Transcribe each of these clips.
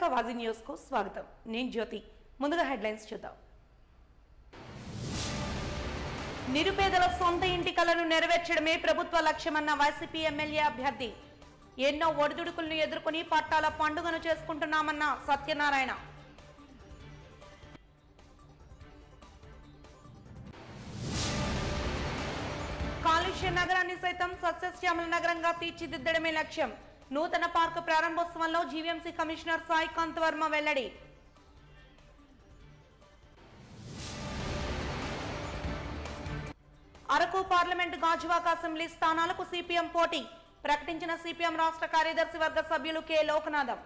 Visakha వాజీ news కు స్వాగతం. నేను జ్యోతి. ముందుగా హెడ్లైన్స్ చూద్దాం. నిరుపేదల సొంత ఇంటి కలను నెరవేర్చడమే ప్రభుత్వ లక్ష్యమన్న వైసీపీ ఎమ్మెల్యే అభ్యర్థి. ఎన్నో ఒడిదుడుకులను ఎదుర్కొని పట్టాల పండుగను చేసుకుంటున్నామన్న సత్యనారాయణ. కాలుష్య నగరాన్ని సైతం సస్యశ్యామల నగరంగా తీర్చిదిద్దడమే లక్ష్యం. నూతన పార్కు ప్రారంభోత్సవంలో జీవీఎంసీ కమిషనర్ సాయికాంత్ వర్మ వెల్లడి. అరకు పార్లమెంట్ గాజువాక అసెంబ్లీ స్థానాలకు సిపిఎం పోటీ. ప్రకటించిన సిపిఎం రాష్ట్ర కార్యదర్శి వర్గ సభ్యులు కె లోకనాథం.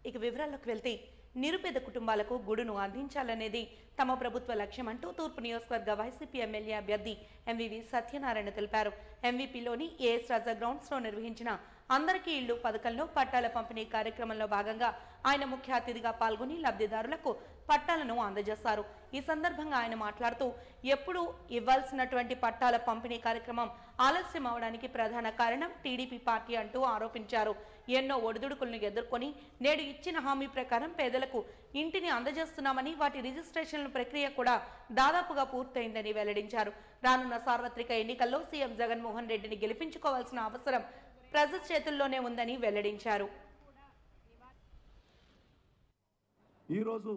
ఇక వివరాల్లోకి వెళ్తే, నిరుపేద కుటుంబాలకు గుడును అందించాలనేది తమ ప్రభుత్వ లక్ష్యమంటూ తూర్పు నియోజకవర్గ వైసీపీ ఎమ్మెల్యే అభ్యర్థి ఎంవివి సత్యనారాయణ తెలిపారు. ఎంవీపీలోని ఏఎస్ రాజా గ్రౌండ్స్ లో నిర్వహించిన అందరికీ ఇళ్లు పథకంలో పట్టాల పంపిణీ కార్యక్రమంలో భాగంగా ఆయన ముఖ్య అతిథిగా పాల్గొని లబ్ధిదారులకు పట్టాలను అందజేశారు. ఈ సందర్భంగా ఆయన మాట్లాడుతూ, ఎప్పుడూ ఇవ్వాల్సినటువంటి పట్టాల పంపిణీ కార్యక్రమం ఆలస్యం అవడానికి ప్రధాన కారణం టీడీపీ పార్టీ అంటూ ఆరోపించారు. ఎన్నో ఒడిదుడుకులను ఎదుర్కొని నేడు ఇచ్చిన హామీ ప్రకారం పేదలకు ఇంటిని అందజేస్తున్నామని, వాటి రిజిస్ట్రేషన్ల ప్రక్రియ కూడా దాదాపుగా పూర్తయిందని వెల్లడించారు. రానున్న సార్వత్రిక ఎన్నికల్లో సీఎం జగన్మోహన్ రెడ్డిని గెలిపించుకోవాల్సిన అవసరం ప్రజల చేతుల్లోనే ఉందని వెల్లడించారు. ఈరోజు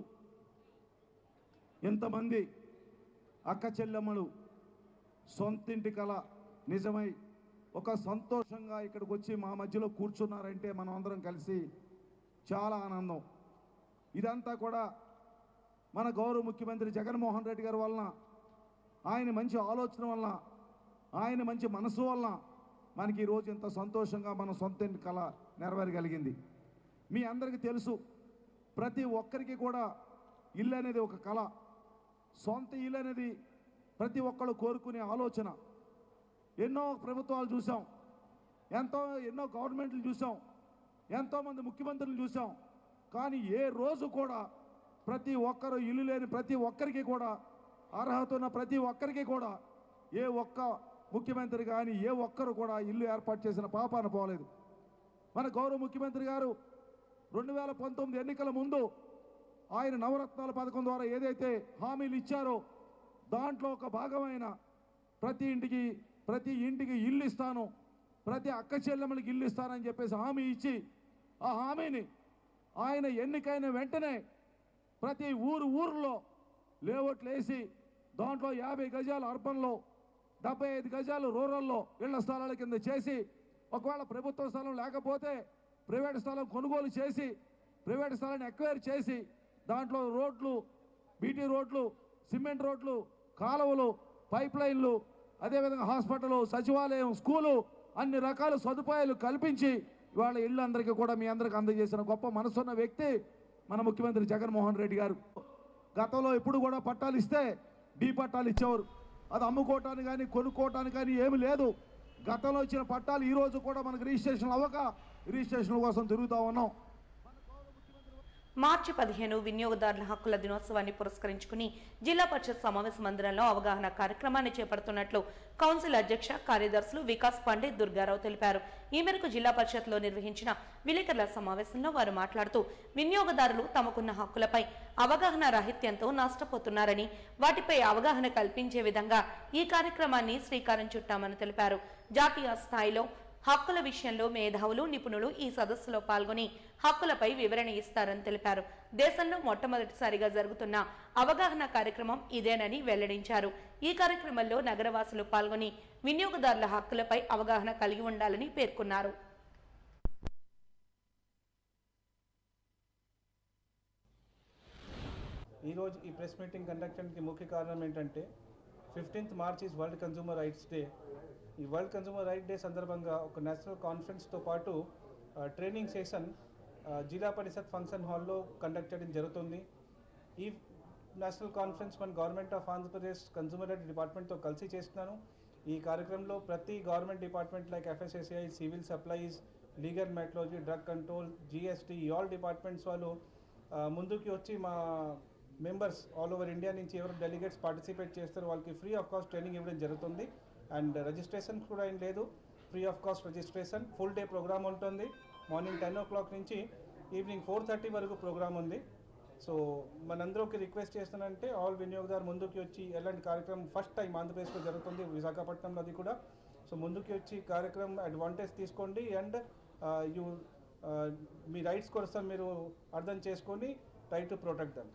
ఎంతమంది అక్క చెల్లెమ్మలు సొంతింటి కల నిజమై ఒక సంతోషంగా ఇక్కడికి వచ్చి మా మధ్యలో కూర్చున్నారంటే మనం అందరం కలిసి చాలా ఆనందం. ఇదంతా కూడా మన గౌరవ ముఖ్యమంత్రి జగన్మోహన్ రెడ్డి గారి వలన, ఆయన మంచి ఆలోచన వలన, ఆయన మంచి మనసు వలన మనకి ఈరోజు ఇంత సంతోషంగా మన సొంతింటి కళ నెరవేరగలిగింది. మీ అందరికీ తెలుసు, ప్రతి ఒక్కరికి కూడా ఇల్లు అనేది ఒక కళ. సొంత ఇల్లు అనేది ప్రతి ఒక్కళ్ళు కోరుకునే ఆలోచన. ఎన్నో ప్రభుత్వాలు చూసాం, ఎన్నో గవర్నమెంట్లు చూసాం, ఎంతోమంది ముఖ్యమంత్రులు చూసాం. కానీ ఏ రోజు కూడా ప్రతి ఒక్కరు ఇల్లు లేని ప్రతి ఒక్కరికి కూడా, అర్హత ఉన్న ప్రతి ఒక్కరికి కూడా ఏ ఒక్క ముఖ్యమంత్రి కానీ ఏ ఒక్కరు కూడా ఇల్లు ఏర్పాటు చేసిన పాపాన పోలేదు. మన గౌరవ ముఖ్యమంత్రి గారు 2019 ఎన్నికల ముందు ఆయన నవరత్నాల పథకం ద్వారా ఏదైతే హామీలు ఇచ్చారో దాంట్లో ఒక భాగమైన ప్రతి ఇంటికి ఇల్లు ఇస్తాను, ప్రతి అక్క చెల్లెమ్మలకి ఇల్లు ఇస్తానని చెప్పేసి హామీ ఇచ్చి, ఆ హామీని ఆయన ఎన్నికైన వెంటనే ప్రతి ఊర్లో లేఅవుట్లు వేసి దాంట్లో 50 గజాలు అర్బన్లో, 75 గజాలు రూరల్లో ఇళ్ల స్థలాల కింద చేసి, ఒకవేళ ప్రభుత్వ స్థలం లేకపోతే ప్రైవేట్ స్థలం కొనుగోలు చేసి, ప్రైవేట్ స్థలాన్ని ఎక్వైర్ చేసి దాంట్లో రోడ్లు, బీటీ రోడ్లు, సిమెంట్ రోడ్లు, కాలువలు, పైప్ లైన్లు, అదేవిధంగా హాస్పిటల్, సచివాలయం, స్కూలు, అన్ని రకాల సదుపాయాలు కల్పించి ఇవాళ ఇళ్ళందరికీ కూడా మీ అందరికీ అందజేసిన గొప్ప మనసున్న వ్యక్తి మన ముఖ్యమంత్రి జగన్మోహన్ రెడ్డి గారు. గతంలో ఎప్పుడు కూడా పట్టాలు ఇస్తే డీ పట్టాలు ఇచ్చేవారు. అది అమ్ముకోవటానికి కానీ కొనుక్కోవటానికి కానీ ఏమి లేదు. గతంలో ఇచ్చిన పట్టాలు ఈరోజు కూడా మనకు రిజిస్ట్రేషన్ అవ్వక రిజిస్ట్రేషన్ కోసం తిరుగుతూ ఉన్నాం. మార్చి 15 వినియోగదారుల హక్కుల దినోత్సవాన్ని పురస్కరించుకుని జిల్లా పరిషత్ సమావేశ మందిరంలో అవగాహన కార్యక్రమాన్ని చేపడుతున్నట్లు కౌన్సిల్ అధ్యక్ష కార్యదర్శులు వికాస్ పండిత్ దుర్గారావు తెలిపారు. ఈ మేరకు జిల్లా పరిషత్లో నిర్వహించిన విలేకరుల సమావేశంలో వారు మాట్లాడుతూ, వినియోగదారులు తమకున్న హక్కులపై అవగాహన రాహిత్యంతో నష్టపోతున్నారని, వాటిపై అవగాహన కల్పించే విధంగా ఈ కార్యక్రమాన్ని శ్రీకారం చుట్టామని తెలిపారు. జాతీయ స్థాయిలో హక్కుల విషయంలో మేధావులు, నిపుణులు ఈ సదస్సులో పాల్గొని హక్కులపై వివరణ ఇస్తారని తెలిపారు. దేశంలో మొట్టమొదటిసారిగా జరుగుతున్న అవగాహన కార్యక్రమం ఇదేనని వెల్లడించారు. ఈ కార్యక్రమంలో నగరవాసులు పాల్గొని వినియోగదారుల హక్కులపై అవగాహన కలిగి ఉండాలని పేర్కొన్నారు. ఈరోజు ఈ ప్రెస్ మీటింగ్ కండక్ట్ చేయడానికి ముఖ్య కారణం ఏంటంటే 15th March is world consumer rights day. ఈ వరల్డ్ కన్జ్యూమర్ రైట్ డే సందర్భంగా ఒక నేషనల్ కాన్ఫరెన్స్తో పాటు ట్రైనింగ్ సెషన్ జిల్లా పరిషత్ ఫంక్షన్ హాల్లో కండక్ట్ చేయడం జరుగుతుంది. ఈ నేషనల్ కాన్ఫరెన్స్ మన government of Andhra Pradesh consumer right డిపార్ట్మెంట్తో కలిసి చేస్తున్నాను. ఈ కార్యక్రమంలో ప్రతి government department like FSSAI, civil supplies, legal metrology, drug control, GST all departments వాళ్ళు ముందుకి వచ్చి మా మెంబర్స్ ఆల్ ఓవర్ ఇండియా నుంచి ఎవరు డెలిగేట్స్ పార్టిసిపేట్ చేస్తారో వాళ్ళకి ఫ్రీ ఆఫ్ కాస్ట్ ట్రైనింగ్ ఇవ్వడం జరుగుతుంది. అండ్ రిజిస్ట్రేషన్ కూడా ఏం లేదు, free of cost registration. Full day programme ఉంటుంది. మార్నింగ్ 10 o'clock నుంచి ఈవినింగ్ 4:30 వరకు ప్రోగ్రామ్ ఉంది. సో మనందరికి రిక్వెస్ట్ చేస్తానంటే ఆల్ వినియోగదారు ముందుకు వచ్చి ఎలాంటి కార్యక్రమం ఫస్ట్ టైం ఆంధ్రప్రదేశ్లో జరుగుతుంది, విశాఖపట్నంలో అది కూడా. సో ముందుకు వచ్చి కార్యక్రమం అడ్వాంటేజ్ తీసుకోండి అండ్ మీ రైట్స్ కోసం మీరు అర్థం చేసుకొని try to protect them.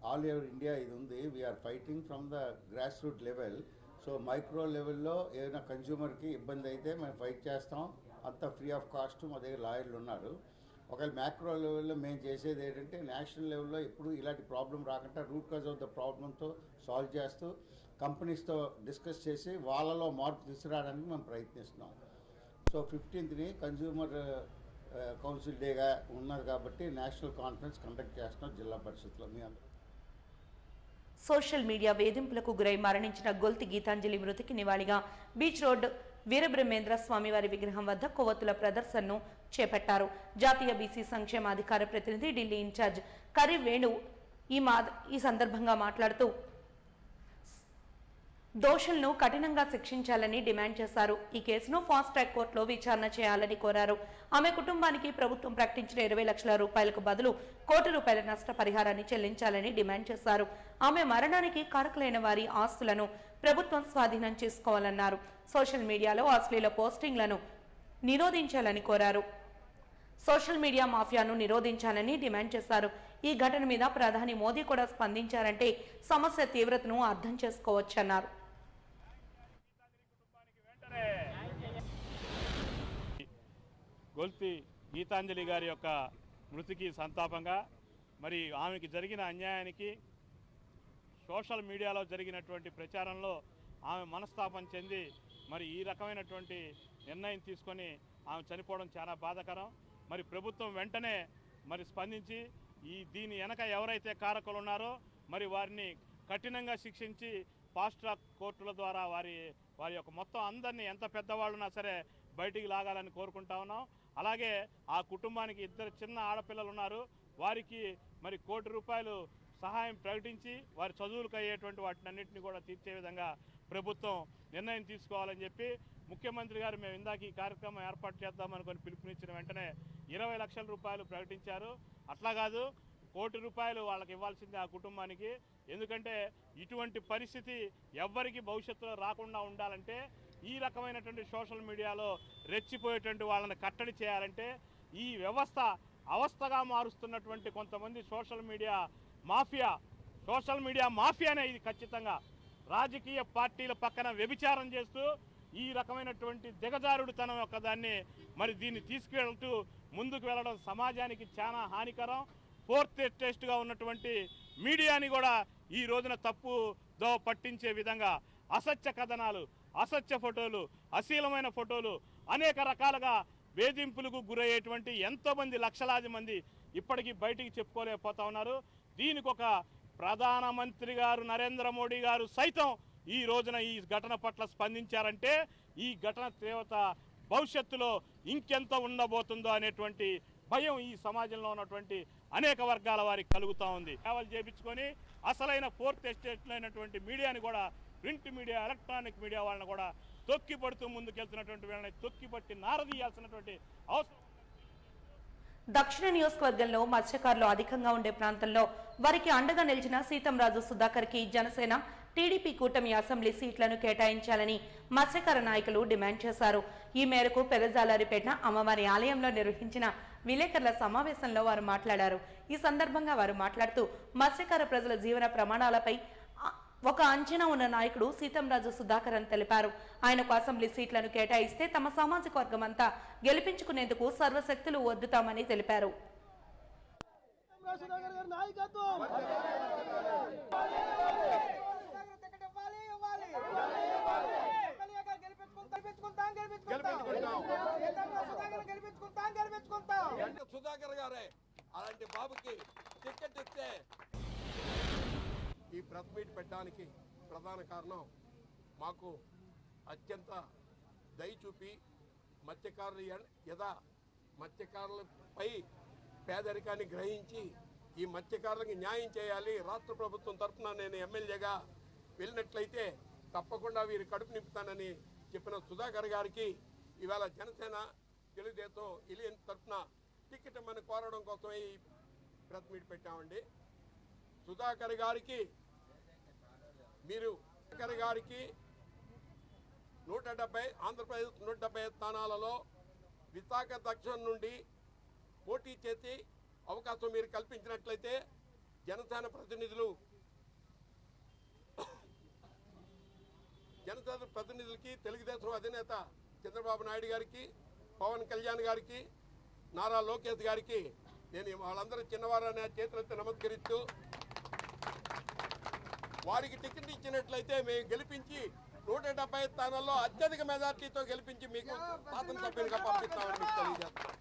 All over India ఇది ఉంది. We are fighting from the grass root level. So micro లెవెల్లో ఏదైనా కన్జ్యూమర్కి ఇబ్బంది అయితే మేము ఫైట్ చేస్తాం. అంతా ఫ్రీ ఆఫ్ కాస్ట్. మా దగ్గర లాయర్లు ఉన్నారు. ఒకవేళ మ్యాక్రో లెవెల్లో మేము చేసేది ఏంటంటే నేషనల్ లెవెల్లో ఎప్పుడు ఇలాంటి ప్రాబ్లం రాకుండా రూట్ కాజ్ ఆఫ్ ద ప్రాబ్లంతో సాల్వ్ చేస్తూ కంపెనీస్తో డిస్కస్ చేసి వాళ్ళలో మార్పు తీసుకురావడానికి మేము ప్రయత్నిస్తున్నాం. సో 15th కన్జ్యూమర్ కౌన్సిల్ డేగా ఉన్నది కాబట్టి నేషనల్ కాన్ఫరెన్స్ కండక్ట్ చేస్తున్నాం జిల్లా పరిషత్లో. మీ అందరూ సోషల్ మీడియా వేధింపులకు గురై మరణించిన గొల్తి గీతాంజలి మృతికి నివాళిగా బీచ్ రోడ్ వీరబ్రహ్మేంద్ర స్వామివారి విగ్రహం వద్ద కొవ్వొత్తుల ప్రదర్శనను చేపట్టారు. జాతీయ బీసీ సంక్షేమ అధికార ప్రతినిధి ఢిల్లీ ఇన్ఛార్జ్ కరి వేణు ఈ సందర్భంగా మాట్లాడుతూ దోషులను కఠినంగా శిక్షించాలని డిమాండ్ చేశారు. ఈ కేసును ఫాస్ట్ ట్రాక్ కోర్టులో విచారణ చేయాలని కోరారు. ఆమె కుటుంబానికి ప్రభుత్వం ప్రకటించిన 20 లక్షల రూపాయలకు బదులు ₹1 కోటి నష్టపరిహారాన్ని చెల్లించాలని డిమాండ్ చేశారు. ఆమె మరణానికి కారకులైన వారి ఆస్తులను ప్రభుత్వం స్వాధీనం చేసుకోవాలన్నారు. సోషల్ మీడియాలో అశ్లీల పోస్టింగ్లను నిరోధించాలని కోరారు. సోషల్ మీడియా మాఫియాను నిరోధించాలని డిమాండ్ చేశారు. ఈ ఘటన మీద ప్రధాని మోదీ కూడా స్పందించారంటే సమస్య తీవ్రతను అర్థం చేసుకోవచ్చన్నారు. గొల్తి గీతాంజలి గారి యొక్క మృతికి సంతాపంగా మరి ఆమెకి జరిగిన అన్యాయానికి సోషల్ మీడియాలో జరిగినటువంటి ప్రచారంలో ఆమె మనస్తాపం చెంది మరి ఈ రకమైనటువంటి నిర్ణయం తీసుకొని ఆమె చనిపోవడం చాలా బాధాకరం. మరి ప్రభుత్వం వెంటనే మరి స్పందించి దీని వెనక ఎవరైతే కారకులు ఉన్నారో మరి వారిని కఠినంగా శిక్షించి ఫాస్ట్ ట్రాక్ కోర్టుల ద్వారా వారి యొక్క మొత్తం అందరినీ ఎంత పెద్దవాళ్ళున్నా సరే బయటికి లాగాలని కోరుకుంటా ఉన్నాం. అలాగే ఆ కుటుంబానికి 2 చిన్న ఆడపిల్లలు ఉన్నారు. వారికి మరి ₹1 కోటి సహాయం ప్రకటించి వారి చదువులకు అయ్యేటువంటి వాటినన్నింటినీ కూడా తీర్చే విధంగా ప్రభుత్వం నిర్ణయం తీసుకోవాలని చెప్పి ముఖ్యమంత్రి గారు మేము ఇందాక ఈ కార్యక్రమం ఏర్పాటు చేద్దామనుకొని పిలుపునిచ్చిన వెంటనే 20 లక్షల రూపాయలు ప్రకటించారు. అట్లా కాదు ₹1 కోటి వాళ్ళకి ఇవ్వాల్సిందే ఆ కుటుంబానికి. ఎందుకంటే ఇటువంటి పరిస్థితి ఎవ్వరికి భవిష్యత్తులో రాకుండా ఉండాలంటే ఈ రకమైనటువంటి సోషల్ మీడియాలో రెచ్చిపోయేటువంటి వాళ్ళని కట్టడి చేయాలంటే ఈ వ్యవస్థ అవస్థగా మారుస్తున్నటువంటి కొంతమంది సోషల్ మీడియా మాఫియానే ఇది ఖచ్చితంగా రాజకీయ పార్టీల పక్కన వ్యభిచారం చేస్తూ ఈ రకమైనటువంటి దిగజారుడుతనం యొక్క దాన్ని మరి దీన్ని తీసుకువెళ్తూ ముందుకు వెళ్ళడం సమాజానికి చాలా హానికరం. ఫోర్త్ ఎస్టేట్గా ఉన్నటువంటి మీడియాని కూడా ఈ రోజున తప్పుదో పట్టించే విధంగా అసత్య కథనాలు, అసత్య ఫోటోలు, అశ్లీలమైన ఫోటోలు, అనేక రకాలుగా వేధింపులకు గురయ్యేటువంటి ఎంతోమంది లక్షలాది మంది ఇప్పటికీ బయటికి చెప్పుకోలేకపోతా ఉన్నారు. దీనికి ఒక ప్రధానమంత్రి గారు నరేంద్ర మోడీ గారు సైతం ఈ రోజున ఈ ఘటన పట్ల స్పందించారంటే ఈ ఘటన తీవ్రత భవిష్యత్తులో ఇంకెంత ఉండబోతుందో అనేటువంటి భయం ఈ సమాజంలో ఉన్నటువంటి అనేక వర్గాల వారికి కలుగుతూ ఉంది. సేవలు చేయించుకొని అసలైన ఫోర్త్ ఎస్టేట్లో అయినటువంటి మీడియాని కూడా, ప్రింట్ మీడియా, ఎలక్ట్రానిక్ మీడియా వాళ్ళని కూడా తొక్కిపడుతూ ముందుకెళ్తున్నటువంటి వీళ్ళని తొక్కిపట్టి నారదీయాల్సినటువంటి అవసరం. దక్షిణ నియోజకవర్గంలో మత్స్యకారులు అధికంగా ఉండే ప్రాంతంలో వారికి అండగా నిలిచిన సీతంరాజు సుధాకర్కి జనసేన టీడీపీ కూటమి అసెంబ్లీ సీట్లను కేటాయించాలని మత్స్యకార నాయకులు డిమాండ్ చేశారు. ఈ మేరకు పెదజాలారిపేట అమ్మవారి ఆలయంలో నిర్వహించిన విలేకరుల సమావేశంలో వారు మాట్లాడారు. ఈ సందర్భంగా వారు మాట్లాడుతూ మత్స్యకార ప్రజల జీవన ప్రమాణాలపై ఒక అంచనా ఉన్న నాయకుడు సీతంరాజు సుధాకర్ అని తెలిపారు. ఆయనకు అసెంబ్లీ సీట్లను కేటాయిస్తే తమ సామాజిక వర్గం అంతా గెలిపించుకునేందుకు సర్వశక్తులు వద్దుతామని తెలిపారు. సుధాకర్ గారే అలాంటి బాబుకి టికెట్ ఇస్తే ఈ ప్రెస్ మీట్ పెట్టడానికి ప్రధాన కారణం మాకు అత్యంత దయ చూపి మత్స్యకారులపై పేదరికాన్ని గ్రహించి ఈ మత్స్యకారులకి న్యాయం చేయాలి. రాష్ట్ర ప్రభుత్వం తరఫున నేను ఎమ్మెల్యేగా వెళ్ళినట్లయితే తప్పకుండా వీరి కడుపు నింపుతానని చెప్పిన సుధాకర్ గారికి ఇవాళ జనసేన తెలుగుదేశం ఎలియన్స్ తరఫున టికెట్ ఇమ్మని కోరడం కోసమే ఈ ప్రెస్ మీట్ పెట్టామండి. సుధాకర్ గారికి 170 ఆంధ్రప్రదేశ్ 170 స్థానాలలో విశాఖ దక్షిణ నుండి పోటీ చేసి అవకాశం మీరు కల్పించినట్లయితే జనసేన ప్రతినిధులకి తెలుగుదేశం అధినేత చంద్రబాబు నాయుడు గారికి, పవన్ కళ్యాణ్ గారికి, నారా లోకేష్ గారికి నేను వాళ్ళందరూ చిన్నవారనే చేతులెత్తి నమస్కరిస్తూ వారికి టికెట్ ఇచ్చినట్లయితే మేము గెలిపించి 170 స్థానాల్లో అత్యధిక మెజార్టీతో గెలిపించి మీకు శాసనసభ్యునిగా పంపిస్తామని మీకు తెలియజేస్తాం.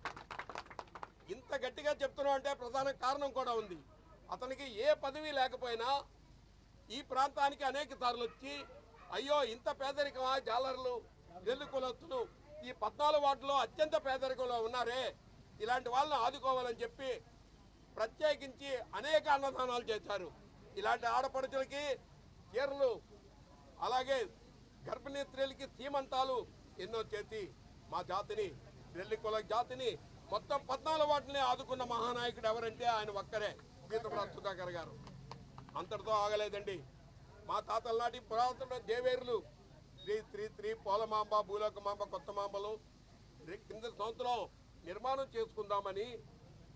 ఇంత గట్టిగా చెప్తున్నాం అంటే ప్రధాన కారణం కూడా ఉంది. అతనికి ఏ పదవి లేకపోయినా ఈ ప్రాంతానికి అనేక సార్లు వచ్చి అయ్యో ఇంత పేదరికమా జాలర్లు నెల్లు కులస్తులు ఈ 14 వార్డులో అత్యంత పేదరికంలో ఉన్నారే, ఇలాంటి వాళ్ళని ఆదుకోవాలని చెప్పి ప్రత్యేకించి అనేక అన్నదానాలు చేశారు. ఇలాంటి ఆడపడుచులకి చీరలు, అలాగే గర్భిణీ స్త్రీలకి సీమంతాలు ఎన్నో చేసి మా జాతిని, రెల్లి కుల జాతిని మొత్తం 14 వాటిని ఆదుకున్న మహానాయకుడు ఎవరంటే ఆయన ఒక్కరే, పీతమరాజు సుధాకర్ గారు. అంతటితో ఆగలేదండి. మా తాతల నాటి పురాతన దేవేరులు శ్రీ పోలమాంబ, భూలోకమాంబ, కొత్త మాంబలు కింద సంవత్సరం నిర్మాణం చేసుకుందామని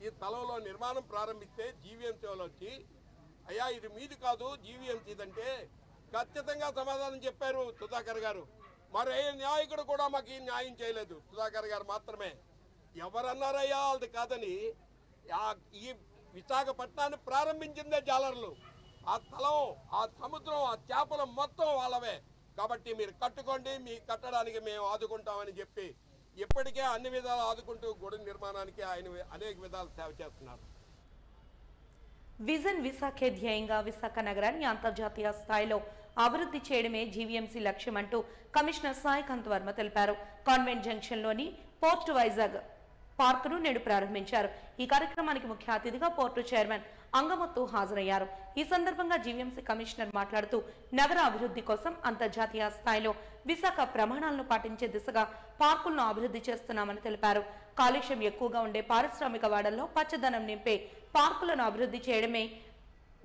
ఈ స్థలంలో నిర్మాణం ప్రారంభిస్తే జీవీఎంసీ వాళ్ళు వచ్చి అయ్యా ఇది మీది కాదు జీవీఎంసీదంటే ఖచ్చితంగా సమాధానం చెప్పారు సుధాకర్ గారు. మరి ఏ నాయకుడు కూడా మాకు ఈ న్యాయం చేయలేదు, సుధాకర్ గారు మాత్రమే. ఎవరన్నారయ్యా అది కాదని. ఈ విశాఖపట్నాన్ని ప్రారంభించిందే జాలర్లు. ఆ స్థలం, ఆ సముద్రం, ఆ చేపలు మొత్తం వాళ్ళవే. కాబట్టి మీరు కట్టుకోండి, మీ కట్టడానికి మేము ఆదుకుంటామని చెప్పి ఇప్పటికే అన్ని విధాలు ఆదుకుంటూ గుడి నిర్మాణానికి ఆయన అనేక విధాలు సేవ చేస్తున్నారు. విజన్ విశాఖే ధ్యేయంగా విశాఖ నగరాన్ని అంతర్జాతీయ స్థాయిలో అభివృద్ధి చేయడమే జీవీఎంసీ లక్ష్యమంటూ కమిషనర్ సాయికాంత్ వర్మ తెలిపారు. కాన్వెంట్ జంక్షన్లోని పోర్ట్ వైజాగ్ పార్కును నేడు ప్రారంభించారు. ఈ కార్యక్రమానికి ముఖ్య అతిథిగా పోర్టు చైర్మన్ అంగమత్తు హాజరయ్యారు. ఈ సందర్భంగా జీవీఎంసీ కమిషనర్ మాట్లాడుతూ నగర అభివృద్ధి కోసం అంతర్జాతీయ స్థాయిలో విశాఖ ప్రమాణాలను పాటించే దిశగా పార్కులను అభివృద్ధి చేస్తున్నామని తెలిపారు. కాలుష్యం ఎక్కువగా ఉండే పారిశ్రామిక వాడల్లో పచ్చదనం నింపే పార్కులను అభివృద్ధి చేయడమే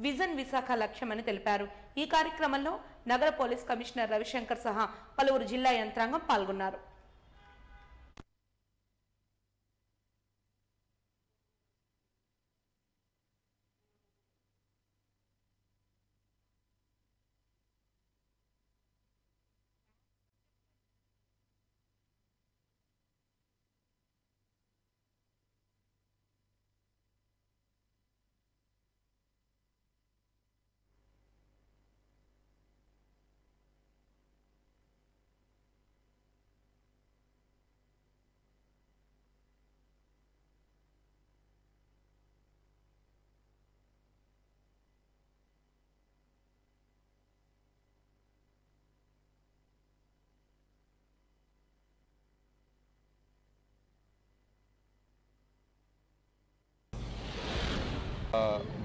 విజన్ విశాఖ లక్ష్యమని తెలిపారు. ఈ కార్యక్రమంలో నగర పోలీస్ కమిషనర్ రవిశంకర్ సహా పలువురు జిల్లా యంత్రాంగం పాల్గొన్నారు.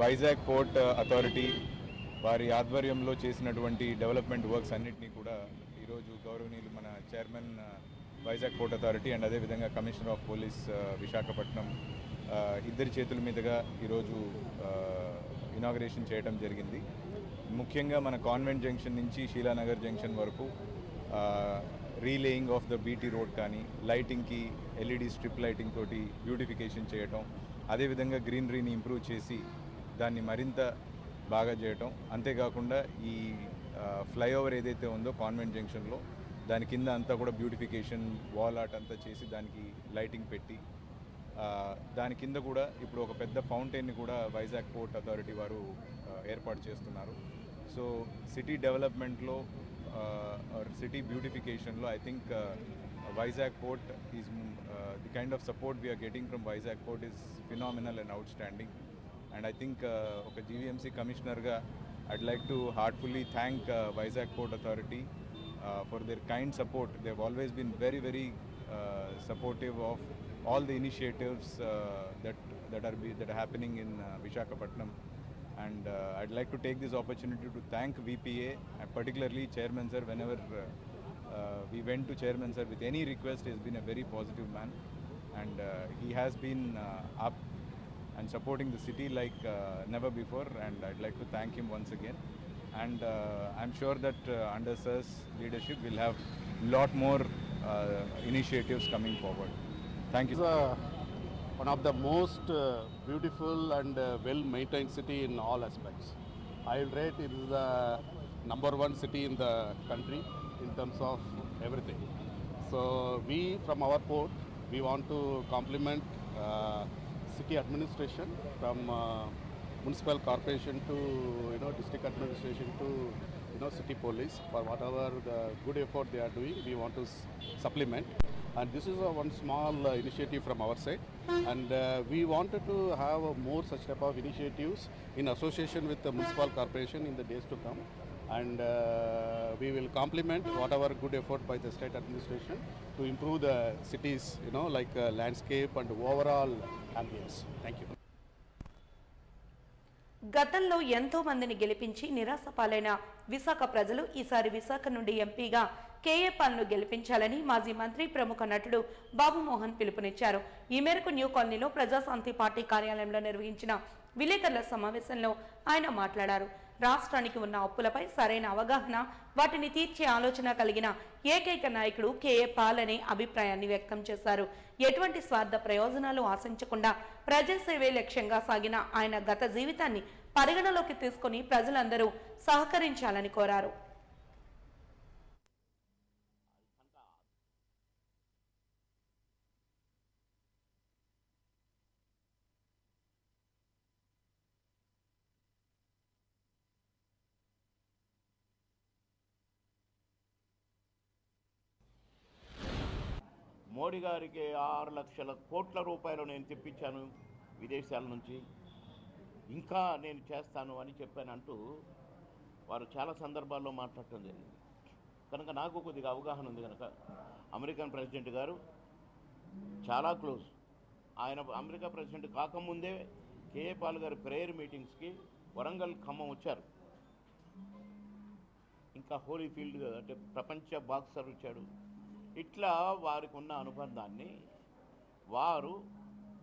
వైజాగ్ పోర్ట్ అథారిటీ వారి ఆధ్వర్యంలో చేసినటువంటి డెవలప్మెంట్ వర్క్స్ అన్నింటినీ కూడా ఈరోజు గౌరవనీయులు మన chairman Vizag port authority and అదేవిధంగా కమిషనర్ ఆఫ్ పోలీస్ విశాఖపట్నం ఇద్దరి చేతుల మీదుగా ఈరోజు ఇనాగరేషన్ చేయడం జరిగింది. ముఖ్యంగా మన కాన్వెంట్ జంక్షన్ నుంచి శీలానగర్ జంక్షన్ వరకు రీలేయింగ్ ఆఫ్ ద బీటీ రోడ్ కానీ, లైటింగ్కి ఎల్ఈడి స్ట్రిప్ లైటింగ్ తోటి బ్యూటిఫికేషన్ చేయటం, అదేవిధంగా గ్రీనరీని ఇంప్రూవ్ చేసి దాన్ని మరింత బాగా చేయటం, అంతేకాకుండా ఈ ఫ్లైఓవర్ ఏదైతే ఉందో కాన్వెంట్ జంక్షన్లో దాని కింద అంతా కూడా బ్యూటిఫికేషన్, వాల్ ఆర్ట్ అంతా చేసి దానికి లైటింగ్ పెట్టి దాని కింద కూడా ఇప్పుడు ఒక పెద్ద ఫౌంటైన్ని కూడా వైజాగ్ పోర్ట్ అథారిటీ వారు ఏర్పాటు చేస్తున్నారు. సో సిటీ డెవలప్మెంట్లో సిటీ బ్యూటిఫికేషన్లో I think Vizag Port is the kind of support we are getting from Vizag Port is phenomenal and outstanding. And I think okay, GVMC Commissioner ga, I'd like to heartfully thank Vizag Port Authority for their kind support. They've always been very, very supportive of all the initiatives that are happening in Visakhapatnam. And I'd like to take this opportunity to thank VPA and particularly Chairman Sir whenever We went to Chairman sir with any request. He has been a very positive man, and he has been up and supporting the city like never before, and I'd like to thank him once again. And I'm sure that under sir's leadership we'll have a lot more initiatives coming forward. Thank you. One of the most beautiful and well-maintained city in all aspects. I'll rate it is the #1 city in the country in terms of everything. So we, from our port, we want to compliment city administration, from municipal corporation to district administration to city police, for whatever the good effort they are doing. We want to supplement, and this is one small initiative from our side, and we wanted to have more such type of initiatives in association with the municipal corporation in the days to come, and we will complement whatever good effort by the state administration to improve the cities, like landscape and overall ambience. Thank you. గతంలో ఎంతో మందిని గెలిపించి నిరాశ పాలైన విశాఖ ప్రజలు ఈసారి విశాఖ నుండి ఎంపీగా కేఏ పాల్ను గెలిపించాలని మాజీ మంత్రి ప్రముఖ నటుడు బాబు మోహన్ పిలుపునిచ్చారు. ఈ మేరకు న్యూ కాలనీలో ప్రజాశాంతి పార్టీ కార్యాలయంలో నిర్వహించిన విలేకరుల సమావేశంలో ఆయన మాట్లాడారు. రాష్ట్రానికి ఉన్న అప్పులపై సరైన అవగాహన, వాటిని తీర్చే ఆలోచన కలిగిన ఏకైక నాయకుడు కేఏ పాల్ అనే అభిప్రాయాన్ని వ్యక్తం చేశారు. ఎటువంటి స్వార్థ ప్రయోజనాలు ఆశించకుండా ప్రజాసేవే లక్ష్యంగా సాగిన ఆయన గత జీవితాన్ని పరిగణలోకి తీసుకుని ప్రజలందరూ సహకరించాలని కోరారు. మోడీ గారికి 6 లక్షల కోట్ల రూపాయలు నేను తెప్పించాను విదేశాల నుంచి, ఇంకా నేను చేస్తాను అని చెప్పానంటూ వారు చాలా సందర్భాల్లో మాట్లాడటం జరిగింది. కనుక నాకు కొద్దిగా అవగాహన ఉంది కనుక అమెరికన్ ప్రెసిడెంట్ గారు చాలా క్లోజ్. ఆయన అమెరికా ప్రెసిడెంట్ కాకముందే కేఏ పాల్ గారు ప్రేయర్ మీటింగ్స్కి వరంగల్, ఖమ్మం వచ్చారు. ఇంకా హోలీ ఫీల్డ్ అంటే ప్రపంచ బాక్సర్ వచ్చాడు. ఇట్లా వారికి ఉన్న అనుబంధాన్ని వారు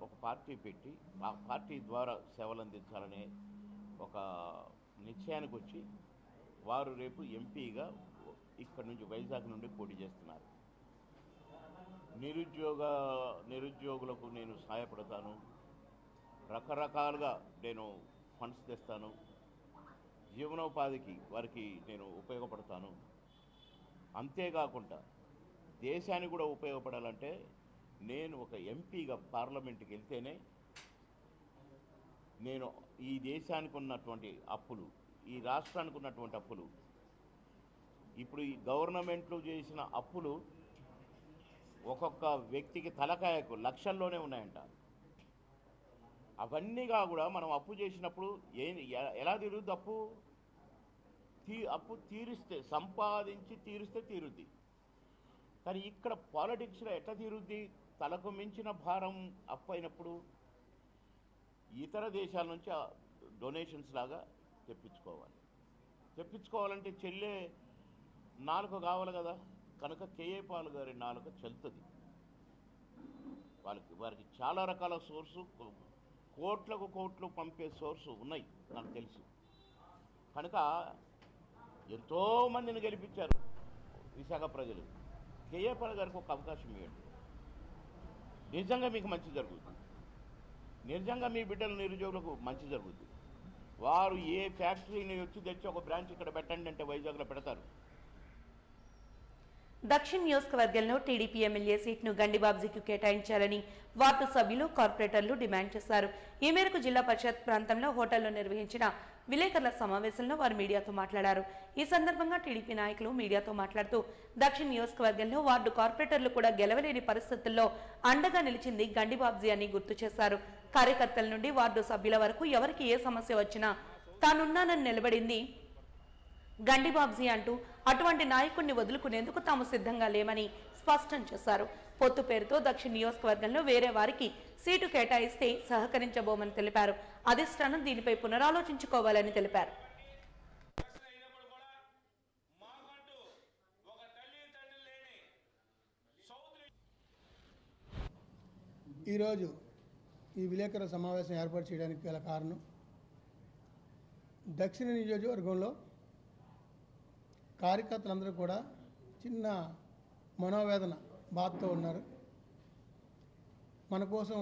ఒక పార్టీ పెట్టి ఆ పార్టీ ద్వారా సేవలు అందించాలనే ఒక నిశ్చయానికి వచ్చి వారు రేపు ఎంపీగా ఇక్కడ నుంచి వైజాగ్ నుండి పోటీ చేస్తున్నారు. నిరుద్యోగులకు నేను సహాయపడతాను, రకరకాలుగా నేను ఫండ్స్ తెస్తాను, జీవనోపాధికి వారికి నేను ఉపయోగపడతాను. అంతేకాకుండా దేశానికి కూడా ఉపయోగపడాలంటే నేను ఒక ఎంపీగా పార్లమెంట్కి వెళ్తేనే నేను ఈ దేశానికి ఉన్నటువంటి అప్పులు, ఈ రాష్ట్రానికి ఉన్నటువంటి అప్పులు, ఇప్పుడు ఈ గవర్నమెంట్లు చేసిన అప్పులు ఒక్కొక్క వ్యక్తికి తలకాయకు లక్షల్లోనే ఉన్నాయంట. అవన్నీగా కూడా మనం అప్పు చేసినప్పుడు ఎలా తీరుద్ది? అప్పు తీరిస్తే, సంపాదించి తీరిస్తే తీరుద్ది. కానీ ఇక్కడ పాలిటిక్స్లో ఎట్లా తీరుద్ది? తలకు మించిన భారం అప్పు అయినప్పుడు ఇతర దేశాల నుంచి డొనేషన్స్ లాగా తెప్పించుకోవాలంటే చెల్లే నాలుక కావాలి కదా. కనుక కేఏ పాల్ గారి నాలుక చెల్తుంది. వారికి చాలా రకాల సోర్సు, కోట్లకు కోట్లు పంపే సోర్సు ఉన్నాయి నాకు తెలుసు. కనుక ఎంతోమందిని గెలిపించారు విశాఖ ప్రజలు. కేఏ పాల్ గారికి ఒక అవకాశం ఇవ్వండి. నిజంగా మీకు మంచి జరుగుతుంది. నిజంగా మీ బిడ్డల నిరుద్యోగులకు మంచి జరుగుతుంది. వారు ఏ ఫ్యాక్టరీని వచ్చి తెచ్చి ఒక బ్రాంచ్ ఇక్కడ పెట్టండి అంటే వైజాగ్లో పెడతారు. దక్షిణ నియోజకవర్గంలో టీడీపీ ఎమ్మెల్యే సీట్ను గండిబాబ్జీకి కేటాయించాలని వార్డు సభ్యులు, కార్పొరేటర్లు డిమాండ్ చేశారు. ఈ మేరకు జిల్లా పరిషత్ ప్రాంతంలో హోటల్లో నిర్వహించిన విలేకరుల సమావేశంలో వారు మీడియాతో మాట్లాడారు. ఈ సందర్భంగా టీడీపీ నాయకులు మీడియాతో మాట్లాడుతూ దక్షిణ నియోజకవర్గంలో వార్డు కార్పొరేటర్లు కూడా గెలవలేని పరిస్థితుల్లో అండగా నిలిచింది గండిబాబ్జీ అని గుర్తు చేశారు. కార్యకర్తల నుండి వార్డు సభ్యుల వరకు ఎవరికి ఏ సమస్య వచ్చినా తానున్నానని నిలబడింది గండిబాబ్జీ అంటూ అటువంటి నాయకుడిని వదులుకునేందుకు తాము సిద్ధంగా లేమని స్పష్టం చేశారు. పొత్తు పేరుతో దక్షిణ నియోజకవర్గంలో వేరే వారికి సీటు కేటాయిస్తే సహకరించబోమని తెలిపారు. అధిష్టానం దీనిపై పునరాలోచించుకోవాలని తెలిపారు. ఒక తల్లి తండ్రి ఈరోజు ఈ విలేకరుల సమావేశం ఏర్పాటు చేయడానికి గల కారణం, దక్షిణ నియోజకవర్గంలో కార్యకర్తలందరూ కూడా చిన్న మనోవేదన బాధతో ఉన్నారు. మన కోసం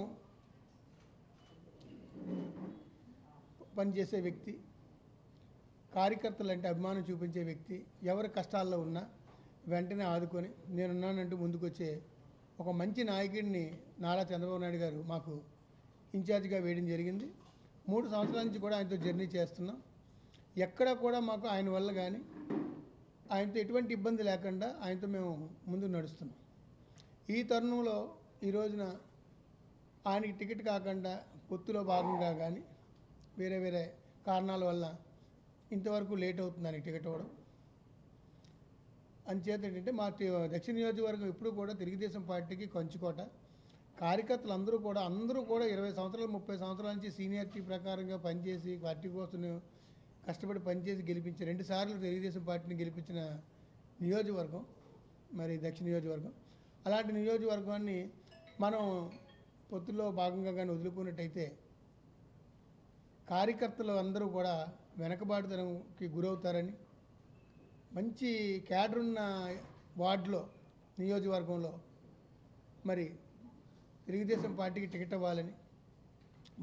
పనిచేసే వ్యక్తి, కార్యకర్తలు అంటే అభిమానం చూపించే వ్యక్తి, ఎవరి కష్టాల్లో ఉన్నా వెంటనే ఆదుకొని నేనున్నానంటూ ముందుకొచ్చే ఒక మంచి నాయకుడిని నారా చంద్రబాబు నాయుడు గారు మాకు ఇన్ఛార్జిగా వేయడం జరిగింది. 3 సంవత్సరాల నుంచి కూడా ఆయనతో జర్నీ చేస్తున్నాం. ఎక్కడ కూడా మాకు ఆయన వల్ల కానీ ఆయనతో ఎటువంటి ఇబ్బంది లేకుండా ఆయనతో మేము ముందుకు నడుస్తున్నాం. ఈ తరుణంలో ఈ రోజున ఆయనకి టికెట్ కాకుండా పొత్తులో భాగంగా కానీ వేరే వేరే కారణాల వల్ల ఇంతవరకు లేట్ అవుతుంది ఆయనకి టికెట్ ఇవ్వడం. అంచేత ఏంటంటే మా దక్షిణ నియోజకవర్గం ఎప్పుడు కూడా తెలుగుదేశం పార్టీకి కంచుకోట. కార్యకర్తలు అందరూ కూడా 20 సంవత్సరాలు 30 సంవత్సరాల నుంచి సీనియారిటీ ప్రకారంగా పనిచేసి పార్టీ కోసం కష్టపడి పనిచేసి గెలిపించి 2 సార్లు తెలుగుదేశం పార్టీని గెలిపించిన నియోజకవర్గం మరి దక్షిణ నియోజకవర్గం. అలాంటి నియోజకవర్గాన్ని మనం పొత్తుల్లో భాగంగా కానీ వదులుకున్నట్టయితే కార్యకర్తలు అందరూ కూడా వెనకబాటుతనంకి గురవుతారని, మంచి క్యాడర్ ఉన్న వార్డులో నియోజకవర్గంలో మరి తెలుగుదేశం పార్టీకి టికెట్ ఇవ్వాలని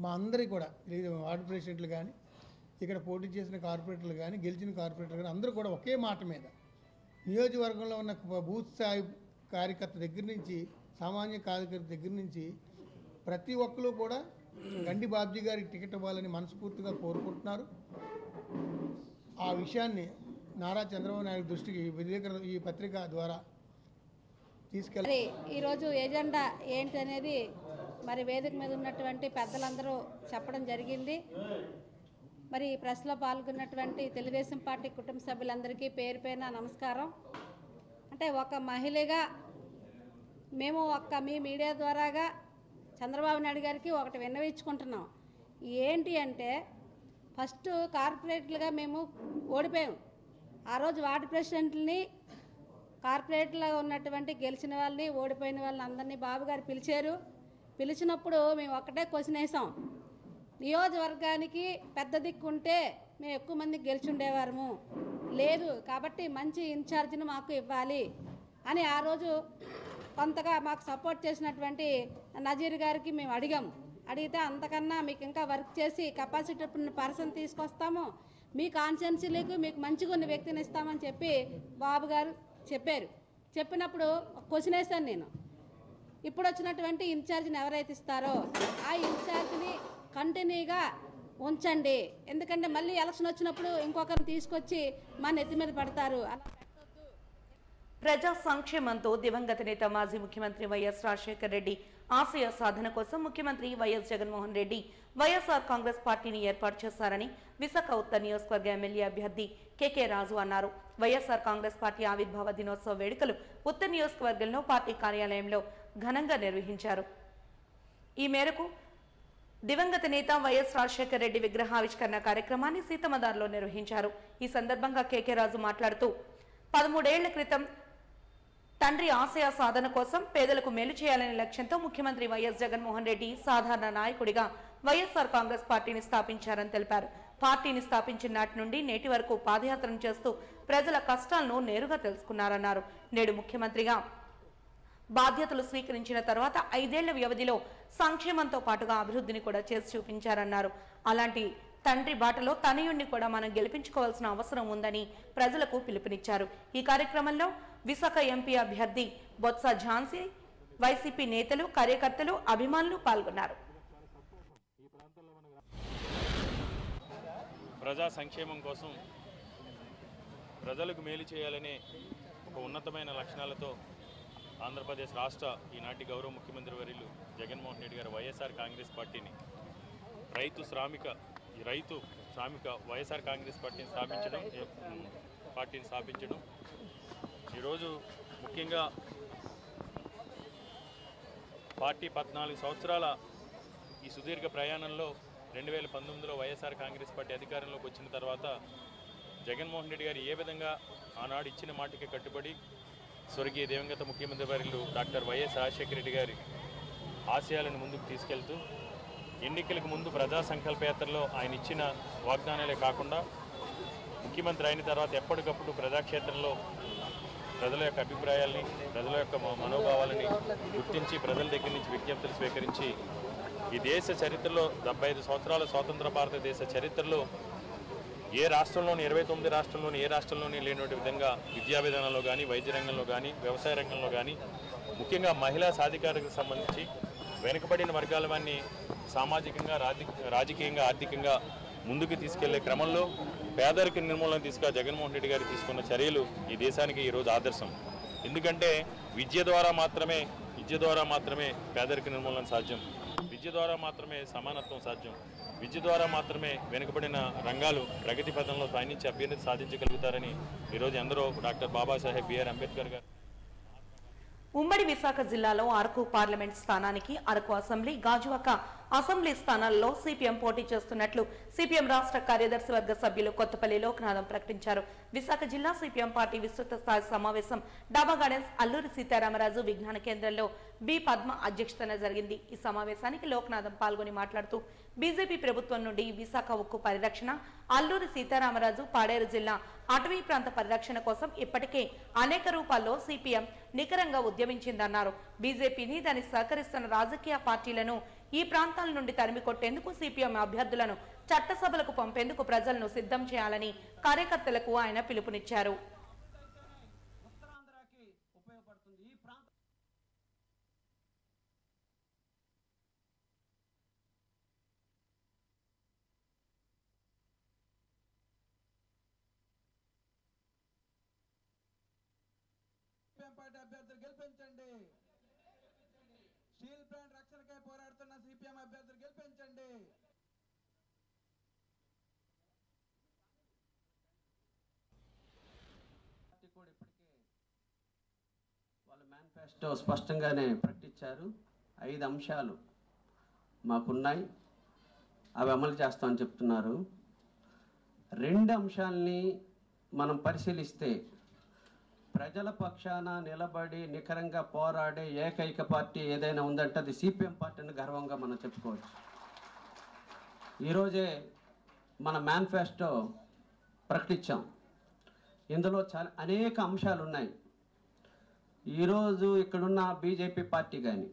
మా అందరికీ కూడా వార్డు ప్రెసిడెంట్లు కానీ ఇక్కడ పోటీ చేసిన కార్పొరేటర్లు కానీ గెలిచిన కార్పొరేటర్లు కానీ అందరూ కూడా ఒకే మాట మీద నియోజకవర్గంలో ఉన్న బూత్ స్థాయి కార్యకర్త దగ్గర నుంచి సామాన్య కార్యకర్త దగ్గర నుంచి ప్రతి ఒక్కరు కూడా గండి బాబ్జీ గారికి టికెట్ ఇవ్వాలని మనస్ఫూర్తిగా కోరుకుంటున్నారు. ఆ విషయాన్ని నారా చంద్రబాబు నాయుడు దృష్టికి ఈ పత్రిక ద్వారా తీసుకెళ్ళి ఈరోజు ఎజెండా ఏంటి అనేది మరి వేదిక మీద ఉన్నటువంటి పెద్దలందరూ చెప్పడం జరిగింది. మరి ప్రెస్లో పాల్గొన్నటువంటి తెలుగుదేశం పార్టీ కుటుంబ సభ్యులందరికీ పేరు పేరున నమస్కారం. అంటే ఒక మహిళగా మేము మీ మీడియా ద్వారాగా చంద్రబాబు నాయుడు గారికి ఒకటి విన్నవించుకుంటున్నాం. ఏంటి అంటే ఫస్ట్ కార్పొరేట్లుగా మేము ఓడిపోయాం. ఆ రోజు వార్డు ప్రెసిడెంట్లని కార్పొరేట్లో ఉన్నటువంటి గెలిచిన వాళ్ళని ఓడిపోయిన వాళ్ళని అందరినీ బాబు గారు పిలిచారు. పిలిచినప్పుడు మేము ఒక్కటే క్వశ్చన్ వేసాం, నియోజకవర్గానికి పెద్ద దిక్కుంటే మేము ఎక్కువ మంది గెలిచి ఉండేవారము, లేదు కాబట్టి మంచి ఇన్ఛార్జిని మాకు ఇవ్వాలి అని ఆ రోజు కొంతగా మాకు సపోర్ట్ చేసినటువంటి నజీర్ గారికి మేము అడిగాము. అడిగితే అంతకన్నా మీకు ఇంకా వర్క్ చేసి కెపాసిటీ పర్సన్ తీసుకొస్తాము, మీ కాన్స్టిట్యున్సీలకు మీకు మంచిగా ఉన్న వ్యక్తిని ఇస్తామని చెప్పి బాబు గారు చెప్పారు. చెప్పినప్పుడు క్వశ్చన్ వేశాను నేను, ఇప్పుడు వచ్చినటువంటి ఇన్ఛార్జిని ఎవరైతే ఇస్తారో ఆ ఇన్ఛార్జిని కంటిన్యూగా ఉంచండి, ఎందుకంటే మళ్ళీ ఎలక్షన్ వచ్చినప్పుడు ఇంకొకరిని తీసుకొచ్చి మా నెత్తి మీద పడతారు. అలా ప్రజా సంక్షేమంతో దివంగత నేత మాజీ ముఖ్యమంత్రి వైఎస్ రాజశేఖర రెడ్డి ఆశయ సాధన కోసం ముఖ్యమంత్రి వైఎస్ జగన్మోహన్ రెడ్డి వైఎస్ఆర్ కాంగ్రెస్ పార్టీని ఏర్పాటు చేశారని విశాఖ ఉత్తర నియోజకవర్గ ఎమ్మెల్యే అభ్యర్థి కెకే రాజు అన్నారు. వైఎస్ఆర్ కాంగ్రెస్ పార్టీ ఆవిర్భావ దినోత్సవ వేడుకలు ఉత్తర నియోజకవర్గంలో పార్టీ కార్యాలయంలో ఘనంగా నిర్వహించారు. ఈ మేరకు దివంగత నేత వైఎస్ రాజశేఖర రెడ్డి విగ్రహావిష్కరణ కార్యక్రమాన్ని సీతమ్మదార్లో నిర్వహించారు. ఈ సందర్భంగా కెకే రాజు మాట్లాడుతూ 13 ఏళ్ల క్రితం తండ్రి ఆశయ సాధన కోసం పేదలకు మేలు చేయాలనే లక్ష్యంతో ముఖ్యమంత్రి వైఎస్ జగన్మోహన్ రెడ్డి సాధారణ నాయకుడిగా వైఎస్ఆర్ కాంగ్రెస్ పార్టీని స్థాపించారని తెలిపారు. పార్టీని స్థాపించిన నాటి నుండి నేటి వరకు పాదయాత్రను చేస్తూ ప్రజల కష్టాలను నేరుగా తెలుసుకున్నారన్నారు. నేడు ముఖ్యమంత్రిగా బాధ్యతలు స్వీకరించిన తర్వాత 5 ఏళ్ల వ్యవధిలో సంక్షేమంతో పాటుగా అభివృద్ధిని కూడా చేసి చూపించారన్నారు. అలాంటి తండ్రి బాటలో తనయుణ్ణి కూడా మనం గెలిపించుకోవాల్సిన అవసరం ఉందని ప్రజలకు పిలుపునిచ్చారు. ఈ కార్యక్రమంలో విశాఖ ఎంపీ అభ్యర్థి బొత్స ఝాన్సీ, వైసీపీ నేతలు, కార్యకర్తలు, అభిమానులు పాల్గొన్నారు. ప్రజా సంక్షేమం కోసం ప్రజలకు మేలు చేయాలనే ఒక ఉన్నతమైన లక్షణాలతో ఆంధ్రప్రదేశ్ రాష్ట్ర ఈనాటి గౌరవ ముఖ్యమంత్రి వర్యులు జగన్మోహన్ రెడ్డి గారు వైఎస్ఆర్ కాంగ్రెస్ పార్టీని రైతు శ్రామిక వైఎస్ఆర్ కాంగ్రెస్ పార్టీని స్థాపించడం ఈరోజు ముఖ్యంగా పార్టీ 14 సంవత్సరాల ఈ సుదీర్ఘ ప్రయాణంలో 2019లో వైఎస్ఆర్ కాంగ్రెస్ పార్టీ అధికారంలోకి వచ్చిన తర్వాత జగన్మోహన్ రెడ్డి గారు ఏ విధంగా ఆనాడు ఇచ్చిన మాటకి కట్టుబడి స్వర్గీయ దివంగత ముఖ్యమంత్రి వర్యులు డాక్టర్ వైఎస్ రాజశేఖర రెడ్డి గారి ఆశయాలను ముందుకు తీసుకెళ్తూ ఎన్నికలకు ముందు ప్రజా సంకల్పయాత్రలో ఆయన ఇచ్చిన వాగ్దానాలే కాకుండా ముఖ్యమంత్రి అయిన తర్వాత ఎప్పటికప్పుడు ప్రజాక్షేత్రంలో ప్రజల యొక్క అభిప్రాయాల్ని, ప్రజల యొక్క మనోభావాలని గుర్తించి ప్రజల దగ్గర నుంచి విజ్ఞప్తులు స్వీకరించి ఈ దేశ చరిత్రలో 75 సంవత్సరాల స్వాతంత్ర భారతదేశ చరిత్రలో ఏ రాష్ట్రంలోని 29 రాష్ట్రంలోని ఏ రాష్ట్రంలోని లేనటువంటి విధంగా విద్యా విధానంలో కానీ, వైద్య రంగంలో కానీ, వ్యవసాయ రంగంలో కానీ, ముఖ్యంగా మహిళా సాధికారతకు సంబంధించి వెనుకబడిన వర్గాల వారిని సామాజికంగా, రాజకీయంగా, ఆర్థికంగా ముందుకు తీసుకెళ్లే క్రమంలో పేదరిక నిర్మూలన తీసుకుని జగన్మోహన్ రెడ్డి గారు తీసుకున్న చర్యలు ఈ దేశానికి ఈరోజు ఆదర్శం. ఎందుకంటే విద్య ద్వారా మాత్రమే పేదరిక నిర్మూలన సాధ్యం, విద్య ద్వారా మాత్రమే సమానత్వం సాధ్యం, విద్య ద్వారా మాత్రమే వెనుకబడిన రంగాలు ప్రగతి పథంలో పయనించి అభ్యున్నతి సాధించగలుగుతారని ఈరోజు అందరూ డాక్టర్ బాబాసాహెబ్ బిఆర్ అంబేద్కర్ గారు. ఉమ్మడి విశాఖ జిల్లాలో అరకు పార్లమెంట్ స్థానానికి, అరకు అసెంబ్లీ, గాజువాక అసెంబ్లీ స్థానాల్లో సిపిఎం పోటీ చేస్తున్నట్లు సిపిఎం రాష్ట్ర కార్యదర్శి వర్గ సభ్యులు కొత్తపల్లి లోకనాథం ప్రకటించారు. విశాఖ జిల్లా సిపిఎం పార్టీ విస్తృత స్థాయి సమావేశం డాబా గార్డెన్స్ అల్లూరి సీతారామరాజు విజ్ఞాన కేంద్రంలో బి పద్మ అధ్యక్షతన జరిగింది. ఈ సమావేశానికి లోకనాథం పాల్గొని మాట్లాడుతూ బీజేపీ ప్రభుత్వం నుండి విశాఖ ఉక్కు పరిరక్షణ, అల్లూరి సీతారామరాజు పాడేరు జిల్లా అటవీ ప్రాంత పరిరక్షణ కోసం ఇప్పటికే అనేక రూపాల్లో సిపిఎం నికరంగా ఉద్యమించిందన్నారు. బీజేపీని దాన్ని సహకరిస్తున్న రాజకీయ పార్టీలను ఈ ప్రాంతాల నుండి తరిమి కొట్టేందుకు సిపిఎం అభ్యర్థులను చట్టసభలకు పంపేందుకు ప్రజలను సిద్ధం చేయాలని కార్యకర్తలకు ఆయన పిలుపునిచ్చారు. అభ్యర్థులు గెలిపించండి. స్టీల్ ప్లాంట్ రక్షణకై పోరాడుతున్న సిపిఎం అభ్యర్థులు గెలిపించండి. కూడా ఇప్పటికే వాళ్ళ మేనిఫెస్టో స్పష్టంగానే ప్రకటించారు. 5 అంశాలు మాకున్నాయి, అవి అమలు చేస్తామని చెప్తున్నారు. 2 అంశాలని మనం పరిశీలిస్తే ప్రజల పక్షాన నిలబడి నికరంగా పోరాడే ఏకైక పార్టీ ఏదైనా ఉందంటే అది సిపిఎం పార్టీని గర్వంగా మనం చెప్పుకోవచ్చు. ఈరోజే మన మేనిఫెస్టో ప్రకటించాం. ఇందులో చాలా అనేక అంశాలు ఉన్నాయి. ఈరోజు ఇక్కడున్న బీజేపీ పార్టీ కానీ,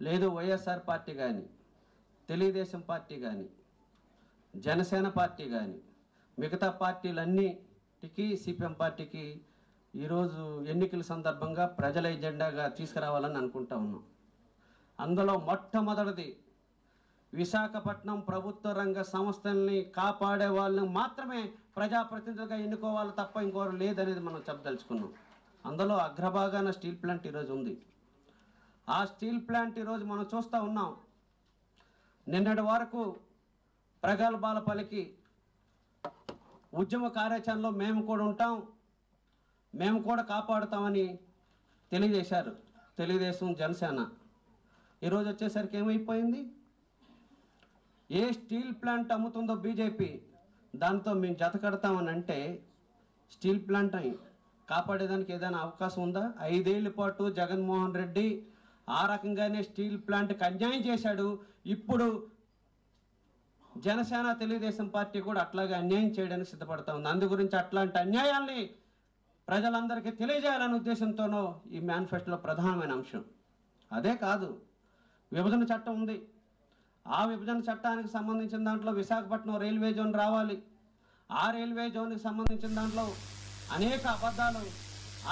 లేదు వైఎస్ఆర్ పార్టీ కానీ, తెలుగుదేశం పార్టీ కానీ, జనసేన పార్టీ కానీ, మిగతా పార్టీలన్నిటికీ సిపిఎం పార్టీకి ఈరోజు ఎన్నికల సందర్భంగా ప్రజల ఎజెండాగా తీసుకురావాలని అనుకుంటా ఉన్నాం. అందులో మొట్టమొదటిది విశాఖపట్నం ప్రభుత్వ రంగ సంస్థల్ని కాపాడే వాళ్ళని మాత్రమే ప్రజాప్రతినిధులుగా ఎన్నుకోవాలి తప్ప ఇంకోరు లేదనేది మనం చెప్పదలుచుకున్నాం. అందులో అగ్రభాగాన స్టీల్ ప్లాంట్ ఈరోజు ఉంది. ఆ స్టీల్ ప్లాంట్ ఈరోజు మనం చూస్తూ ఉన్నాం. నిన్నటి వరకు ప్రగల్భాల పలికి ఉద్యమ కార్యాచరణలో మేము కూడా ఉంటాం, మేము కూడా కాపాడుతామని తెలియజేశారు తెలుగుదేశం, జనసేన. ఈరోజు వచ్చేసరికి ఏమైపోయింది? ఏ స్టీల్ ప్లాంట్ అమ్ముతుందో బీజేపీ, దాంతో మేము జత కడతామని అంటే స్టీల్ ప్లాంట్ కాపాడేదానికి ఏదైనా అవకాశం ఉందా? 5 ఏళ్ల పాటు జగన్మోహన్ రెడ్డి ఆ రకంగానే స్టీల్ ప్లాంట్కి అన్యాయం చేశాడు. ఇప్పుడు జనసేన, తెలుగుదేశం పార్టీ కూడా అట్లాగే అన్యాయం చేయడానికి సిద్ధపడతా ఉంది. అందు గురించి అట్లాంటి అన్యాయాల్ని ప్రజలందరికీ తెలియజేయాలనే ఉద్దేశంతోనో ఈ మేనిఫెస్టోలో ప్రధానమైన అంశం. అదే కాదు, విభజన చట్టం ఉంది. ఆ విభజన చట్టానికి సంబంధించిన దాంట్లో విశాఖపట్నం రైల్వే జోన్ రావాలి. ఆ రైల్వే జోన్కి సంబంధించిన దాంట్లో అనేక అబద్ధాలు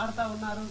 ఆడుతూ ఉన్నారు.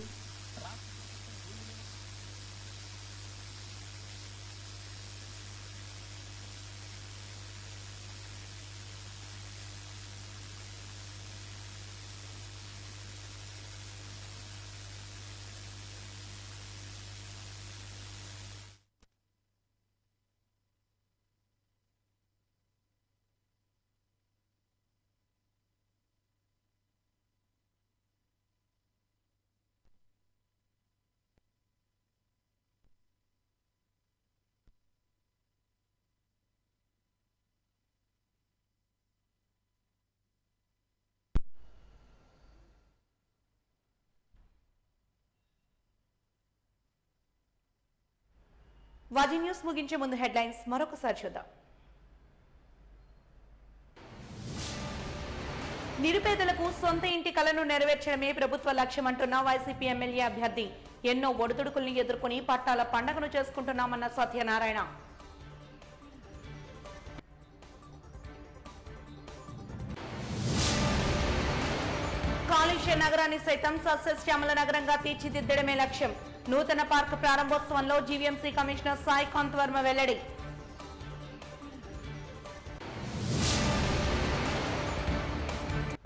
వాజీ న్యూస్ ముగించే ముందు హెడ్లైన్స్ మరొకసారి చూద్దాం. నిరుపేదలకు సొంత ఇంటి కలను నెరవేర్చడమే ప్రభుత్వ లక్ష్యమంటున్న వైసీపీ ఎమ్మెల్యే అభ్యర్థి. ఎన్నో ఒడిదుడుకుల్ని ఎదుర్కొని పట్టాల పండగను చేసుకుంటున్నామన్న సత్యనారాయణ. కాలుష్య నగరాన్ని సైతం సస్యశ్యామల నగరంగా తీర్చిదిద్దడమే లక్ష్యం. నూతన పార్క్ ప్రారంభోత్సవంలో జీవీఎంసీ కమిషనర్ సాయి కాంత్ వర్మ వెల్లడి.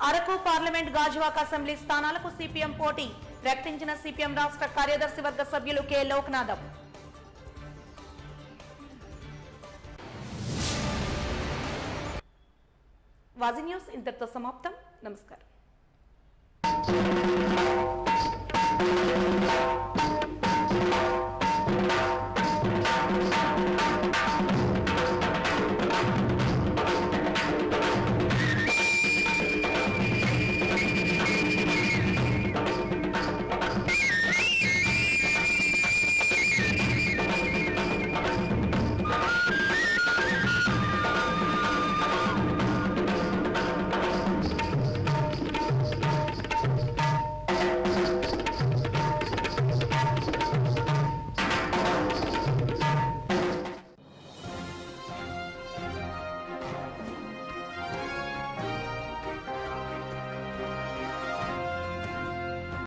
అరకు పార్లమెంట్ గాజువాక అసెంబ్లీ స్థానాలకు సిపిఎం పోటీ. ప్రకటించిన సిపిఎం రాష్ట్ర కార్యదర్శి వర్గ సభ్యులు కె లోక్నాథం. వాజీ న్యూస్ ఇంతటితో సమాప్తం. నమస్కారం.